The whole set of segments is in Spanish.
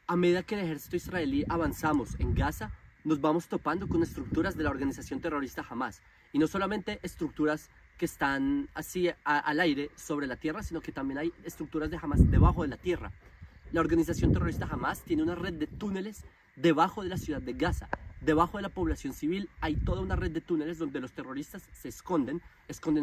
A medida que el ejército israelí avanzamos en Gaza, nos vamos topando con estructuras de la organización terrorista Hamas. Y no solamente estructuras que están así al aire sobre la tierra, sino que también hay estructuras de Hamas debajo de la tierra. La organización terrorista Hamas tiene una red de túneles debajo de la ciudad de Gaza. Debajo de la población civil hay toda una red de túneles donde los terroristas se esconden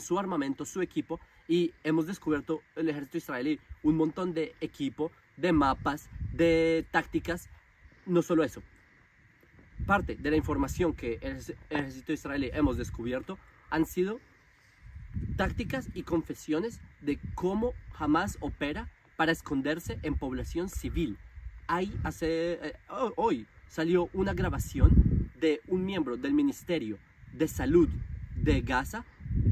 su armamento, su equipo, y hemos descubierto el ejército israelí un montón de equipo, de mapas, de tácticas. No solo eso, parte de la información que el ejército israelí hemos descubierto han sido tácticas y confesiones de cómo Hamas opera para esconderse en población civil. Hoy salió una grabación de un miembro del Ministerio de Salud de Gaza,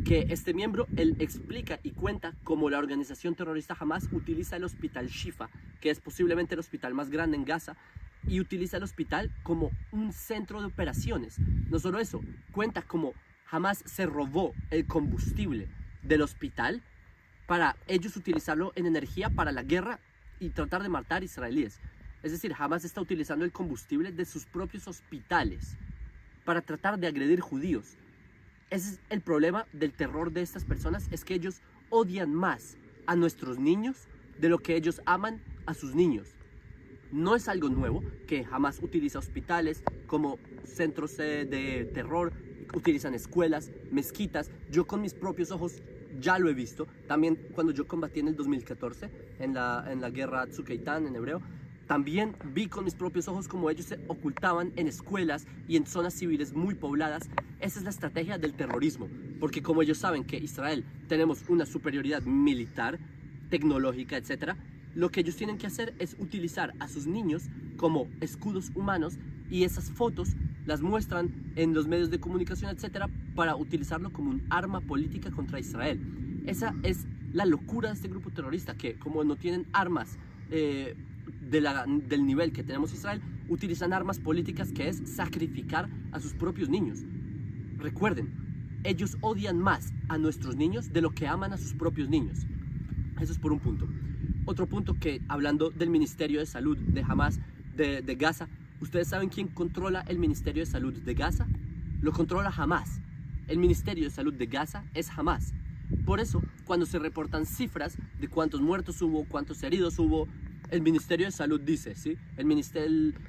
que este miembro, él explica y cuenta cómo la organización terrorista Hamas utiliza el hospital Shifa, que es posiblemente el hospital más grande en Gaza, y utiliza el hospital como un centro de operaciones. No solo eso, cuenta cómo Hamas se robó el combustible del hospital para ellos utilizarlo en energía para la guerra y tratar de matar israelíes. Es decir, Hamas está utilizando el combustible de sus propios hospitales para tratar de agredir judíos. Ese es el problema del terror de estas personas, es que ellos odian más a nuestros niños de lo que ellos aman a sus niños. No es algo nuevo que Hamas utiliza hospitales como centros de terror, utilizan escuelas, mezquitas. Yo con mis propios ojos ya lo he visto. También cuando yo combatí en el 2014 en la guerra Tzuk-Eitan en hebreo, también vi con mis propios ojos cómo ellos se ocultaban en escuelas y en zonas civiles muy pobladas. Esa es la estrategia del terrorismo, porque como ellos saben que Israel tenemos una superioridad militar, tecnológica, etc., lo que ellos tienen que hacer es utilizar a sus niños como escudos humanos, y esas fotos las muestran en los medios de comunicación, etc., para utilizarlo como un arma política contra Israel. Esa es la locura de este grupo terrorista, que como no tienen armas del nivel que tenemos Israel, utilizan armas políticas, que es sacrificar a sus propios niños. Recuerden, ellos odian más a nuestros niños de lo que aman a sus propios niños. Eso es por un punto. Otro punto, que hablando del Ministerio de Salud de Hamas de Gaza, ¿ustedes saben quién controla el Ministerio de Salud de Gaza? Lo controla Hamas. El Ministerio de Salud de Gaza es Hamas. Por eso, cuando se reportan cifras de cuántos muertos hubo, cuántos heridos hubo, el Ministerio de Salud dice, ¿sí?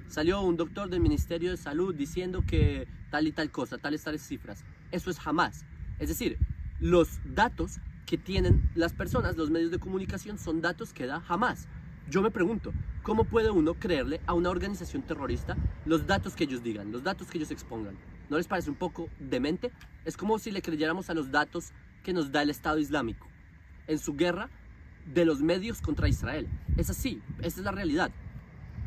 Salió un doctor del Ministerio de Salud diciendo que tal y tal cosa, tales cifras. Eso es Hamas. Es decir, los datos que tienen las personas, los medios de comunicación, son datos que da Hamas. Yo me pregunto, ¿cómo puede uno creerle a una organización terrorista los datos que ellos digan, los datos que ellos expongan? ¿No les parece un poco demente? Es como si le creyéramos a los datos que nos da el Estado Islámico en su guerra de los medios contra Israel. Es así, esa es la realidad.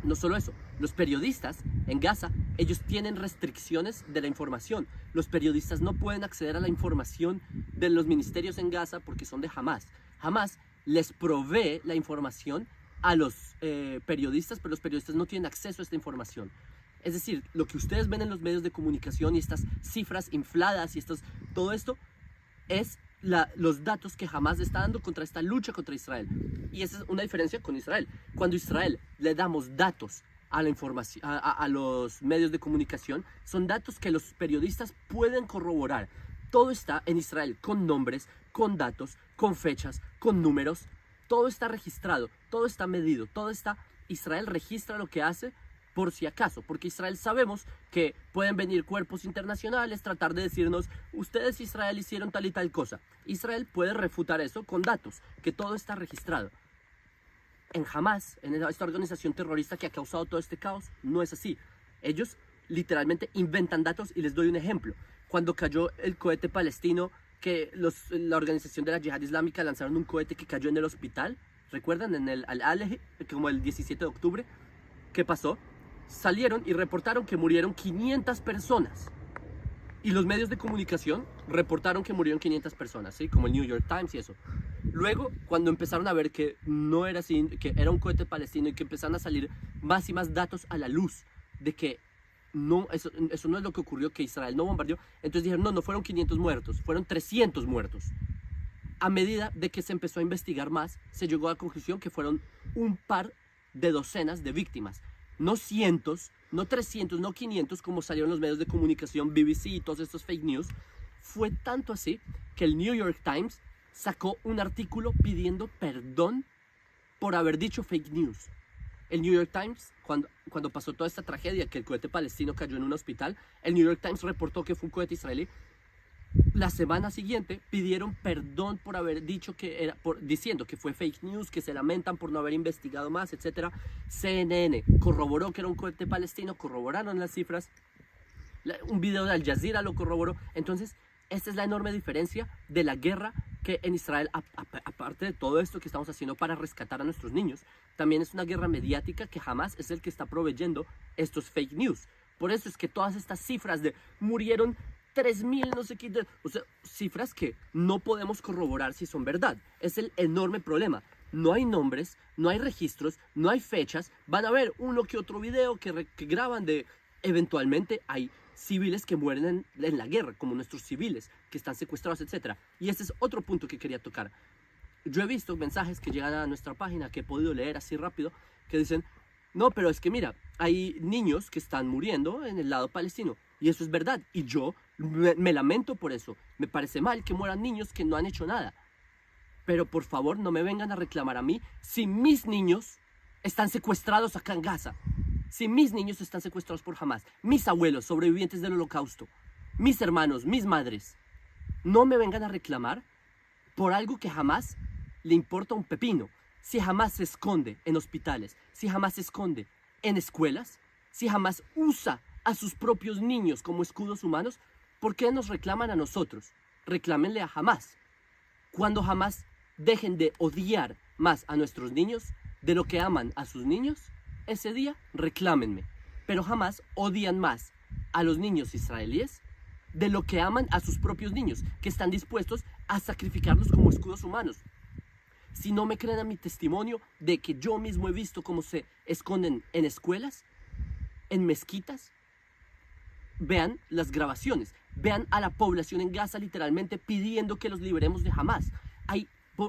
No solo eso, los periodistas en Gaza, ellos tienen restricciones de la información. Los periodistas no pueden acceder a la información de los ministerios en Gaza porque son de Hamas. Hamas les provee la información a los periodistas, pero los periodistas no tienen acceso a esta información. Es decir, lo que ustedes ven en los medios de comunicación y estas cifras infladas y todo esto es los datos que Hamas está dando contra esta lucha contra Israel. Y esa es una diferencia con Israel. Cuando Israel le damos datos a la información, a los medios de comunicación, son datos que los periodistas pueden corroborar. Todo está en Israel, con nombres, con datos, con fechas, con números. Todo está registrado, todo está medido, Israel registra lo que hace por si acaso, porque Israel sabemos que pueden venir cuerpos internacionales, tratar de decirnos, ustedes Israel hicieron tal y tal cosa. Israel puede refutar eso con datos, que todo está registrado. En Hamas, en esta organización terrorista que ha causado todo este caos, no es así. Ellos literalmente inventan datos, y les doy un ejemplo. Cuando cayó el cohete palestino, que la organización de la Yihad Islámica lanzaron un cohete que cayó en el hospital, ¿recuerdan? En el Al-Aleje, como el 17 de octubre. ¿Qué pasó? Salieron y reportaron que murieron 500 personas. Y los medios de comunicación reportaron que murieron 500 personas, ¿sí? Como el New York Times y eso. Luego, cuando empezaron a ver que no era así, que era un cohete palestino, y que empezaron a salir más y más datos a la luz de que no, eso no es lo que ocurrió, que Israel no bombardeó, entonces dijeron, no fueron 500 muertos, fueron 300 muertos. A medida de que se empezó a investigar más, se llegó a la conclusión que fueron un par de docenas de víctimas. no cientos, no 300, no 500 como salieron los medios de comunicación, BBC y todos estos fake news. Fue tanto así que el New York Times sacó un artículo pidiendo perdón por haber dicho fake news. El New York Times, cuando pasó toda esta tragedia, que el cohete palestino cayó en un hospital, el New York Times reportó que fue un cohete israelí. La semana siguiente pidieron perdón por haber dicho que era, diciendo que fue fake news, que se lamentan por no haber investigado más, etc. CNN corroboró que era un cohete palestino, corroboraron las cifras, un video de Al Jazeera lo corroboró. Entonces, esta es la enorme diferencia de la guerra que en Israel, aparte de todo esto que estamos haciendo para rescatar a nuestros niños, también es una guerra mediática que Hamas es el que está proveyendo estos fake news. Por eso es que todas estas cifras de murieron 3.000, no sé qué, o sea, cifras que no podemos corroborar si son verdad. Es el enorme problema. No hay nombres, no hay registros, no hay fechas. Van a ver uno que otro video que graban de... Eventualmente hay civiles que mueren en la guerra, como nuestros civiles que están secuestrados, etc. Y este es otro punto que quería tocar. Yo he visto mensajes que llegan a nuestra página, que he podido leer así rápido, que dicen, no, pero es que mira, hay niños que están muriendo en el lado palestino. Y eso es verdad. Y yo me lamento por eso. Me parece mal que mueran niños que no han hecho nada. Pero por favor, no me vengan a reclamar a mí si mis niños están secuestrados acá en Gaza. Si mis niños están secuestrados por Hamas, mis abuelos sobrevivientes del holocausto, mis hermanos, mis madres, no me vengan a reclamar por algo que jamás le importa un pepino. Si Hamas se esconde en hospitales, si Hamas se esconde en escuelas, si Hamas usa a sus propios niños como escudos humanos, ¿por qué nos reclaman a nosotros? Reclámenle a Hamas. Cuando Hamas dejen de odiar más a nuestros niños de lo que aman a sus niños, ese día reclámenme. Pero jamás odian más a los niños israelíes de lo que aman a sus propios niños, que están dispuestos a sacrificarlos como escudos humanos. Si no me creen a mi testimonio de que yo mismo he visto cómo se esconden en escuelas, en mezquitas, vean las grabaciones, vean a la población en Gaza literalmente pidiendo que los liberemos de Hamas.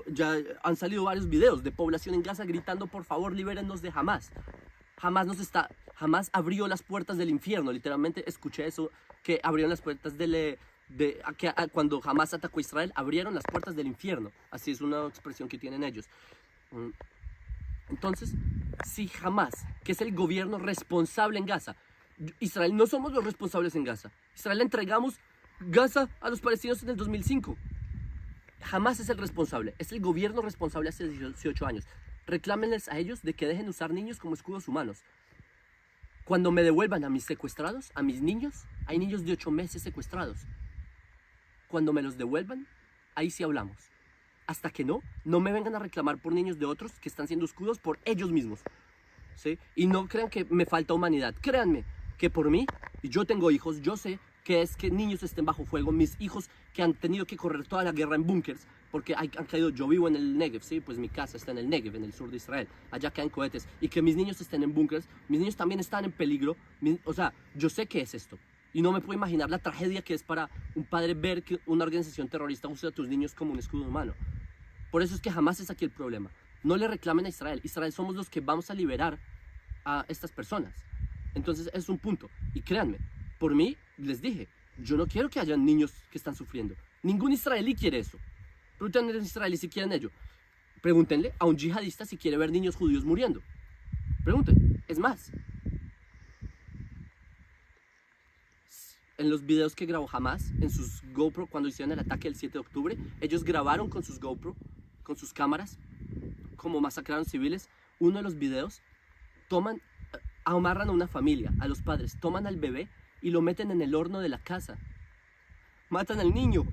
Ya han salido varios videos de población en Gaza gritando, por favor, libérennos de Hamas. Hamas abrió las puertas del infierno, literalmente escuché eso, que abrieron las puertas cuando Hamas atacó a Israel, abrieron las puertas del infierno. Así es una expresión que tienen ellos. Entonces, si Hamas, que es el gobierno responsable en Gaza, Israel no somos los responsables en Gaza. Israel le entregamos Gaza a los palestinos en el 2005. Hamas es el responsable, es el gobierno responsable hace 18 años. Reclámenles a ellos de que dejen usar niños como escudos humanos. Cuando me devuelvan a mis secuestrados, a mis niños, hay niños de 8 meses secuestrados. Cuando me los devuelvan, ahí sí hablamos. Hasta que no me vengan a reclamar por niños de otros que están siendo escudos por ellos mismos. ¿Sí? Y no crean que me falta humanidad. Créanme que por mí, y yo tengo hijos, yo sé que es que niños estén bajo fuego, mis hijos que han tenido que correr toda la guerra en búnkers, porque han caído, yo vivo en el Negev, ¿sí? Pues mi casa está en el Negev, en el sur de Israel, allá caen cohetes, y que mis niños estén en búnkers, mis niños también están en peligro, o sea, yo sé qué es esto, y no me puedo imaginar la tragedia que es para un padre ver que una organización terrorista usa a tus niños como un escudo humano. Por eso es que jamás es aquí el problema. No le reclamen a Israel. Israel somos los que vamos a liberar a estas personas. Entonces es un punto. Y créanme, por mí, les dije, yo no quiero que haya niños que están sufriendo. Ningún israelí quiere eso. Pregúntenle a los israelíes si quieren ello. Pregúntenle a un yihadista si quiere ver niños judíos muriendo. Pregunten. Es más, en los videos que grabó Hamas, en sus GoPro, cuando hicieron el ataque el 7 de octubre, ellos grabaron con sus GoPro, con sus cámaras, como masacraron civiles. Uno de los videos, amarran a una familia, a los padres, toman al bebé y lo meten en el horno de la casa. Matan al niño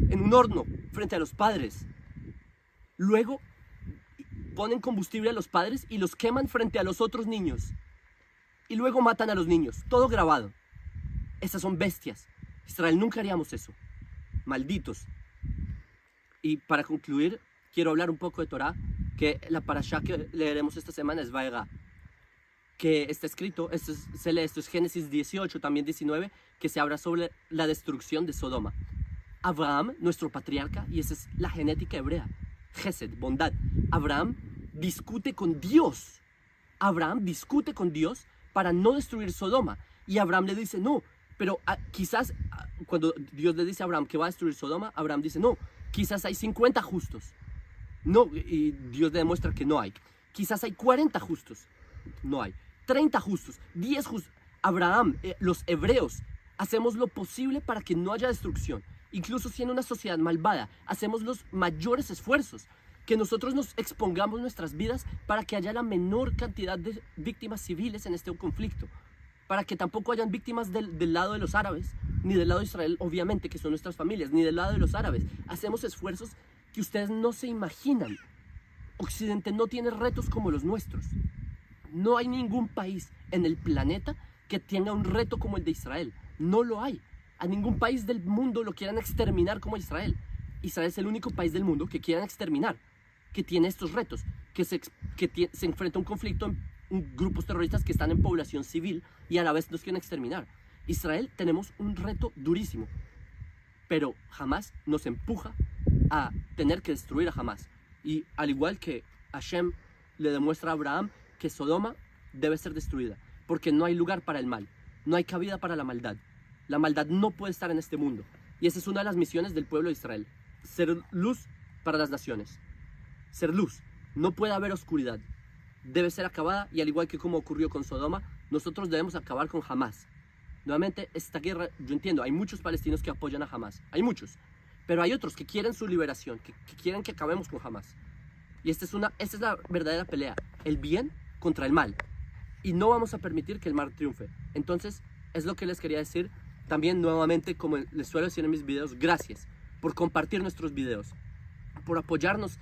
en un horno frente a los padres. Luego ponen combustible a los padres y los queman frente a los otros niños. Y luego matan a los niños. Todo grabado. Esas son bestias. Israel nunca haríamos eso. Malditos. Y para concluir, quiero hablar un poco de Torah, que la parashá que leeremos esta semana es Vaera, que está escrito, esto es Génesis 18, también 19, que se habla sobre la destrucción de Sodoma. Abraham, nuestro patriarca, y esa es la genética hebrea, Gesed, bondad. Abraham discute con Dios. Abraham discute con Dios para no destruir Sodoma. Y Abraham le dice, no, pero quizás cuando Dios le dice a Abraham que va a destruir Sodoma, Abraham dice, no, quizás hay 50 justos. No, y Dios le demuestra que no hay. Quizás hay 40 justos. No hay. 30 justos, 10 justos. Abraham, los hebreos, hacemos lo posible para que no haya destrucción. Incluso si en una sociedad malvada, hacemos los mayores esfuerzos. Que nosotros nos expongamos nuestras vidas para que haya la menor cantidad de víctimas civiles en este conflicto. Para que tampoco hayan víctimas del lado de los árabes, ni del lado de Israel, obviamente, que son nuestras familias, ni del lado de los árabes. Hacemos esfuerzos que ustedes no se imaginan. Occidente no tiene retos como los nuestros. No hay ningún país en el planeta que tenga un reto como el de Israel. No lo hay. A ningún país del mundo lo quieran exterminar como Israel. Israel es el único país del mundo que quieran exterminar, que tiene estos retos, que se enfrenta a un conflicto en grupos terroristas que están en población civil y a la vez nos quieren exterminar. Israel tenemos un reto durísimo, pero Hamas nos empuja a tener que destruir a Hamas. Y al igual que Hashem le demuestra a Abraham que Sodoma debe ser destruida, porque no hay lugar para el mal, no hay cabida para la maldad. La maldad no puede estar en este mundo. Y esa es una de las misiones del pueblo de Israel, ser luz para las naciones. Ser luz, no puede haber oscuridad, debe ser acabada, y al igual que como ocurrió con Sodoma, nosotros debemos acabar con Hamas. Nuevamente, esta guerra, yo entiendo, hay muchos palestinos que apoyan a Hamas, hay muchos, pero hay otros que quieren su liberación, que quieren que acabemos con Hamas. Y esta es la verdadera pelea, el bien contra el mal, y no vamos a permitir que el mal triunfe. Entonces, es lo que les quería decir. También nuevamente, como les suelo decir en mis videos, gracias por compartir nuestros videos, por apoyarnos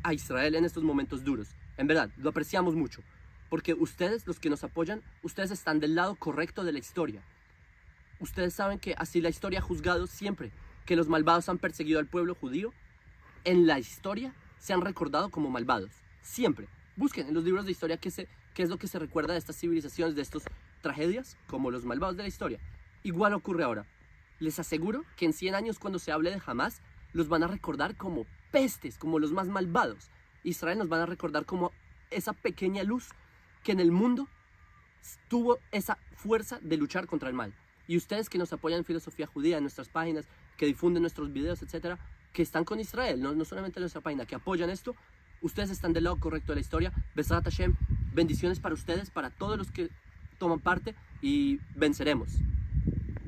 a Israel en estos momentos duros. En verdad, lo apreciamos mucho, porque ustedes, los que nos apoyan, ustedes están del lado correcto de la historia. Ustedes saben que así la historia ha juzgado siempre que los malvados han perseguido al pueblo judío. En la historia se han recordado como malvados, siempre. Busquen en los libros de historia qué es lo que se recuerda de estas civilizaciones, de estas tragedias, como los malvados de la historia. Igual ocurre ahora. Les aseguro que en 100 años, cuando se hable de Hamas, los van a recordar como pestes, como los más malvados. Israel nos van a recordar como esa pequeña luz que en el mundo tuvo esa fuerza de luchar contra el mal. Y ustedes que nos apoyan en Filosofía Judía, en nuestras páginas, que difunden nuestros videos, etcétera, que están con Israel, no solamente en nuestra página, que apoyan esto, ustedes están del lado correcto de la historia. Besat Hashem, bendiciones para ustedes, para todos los que toman parte, y venceremos.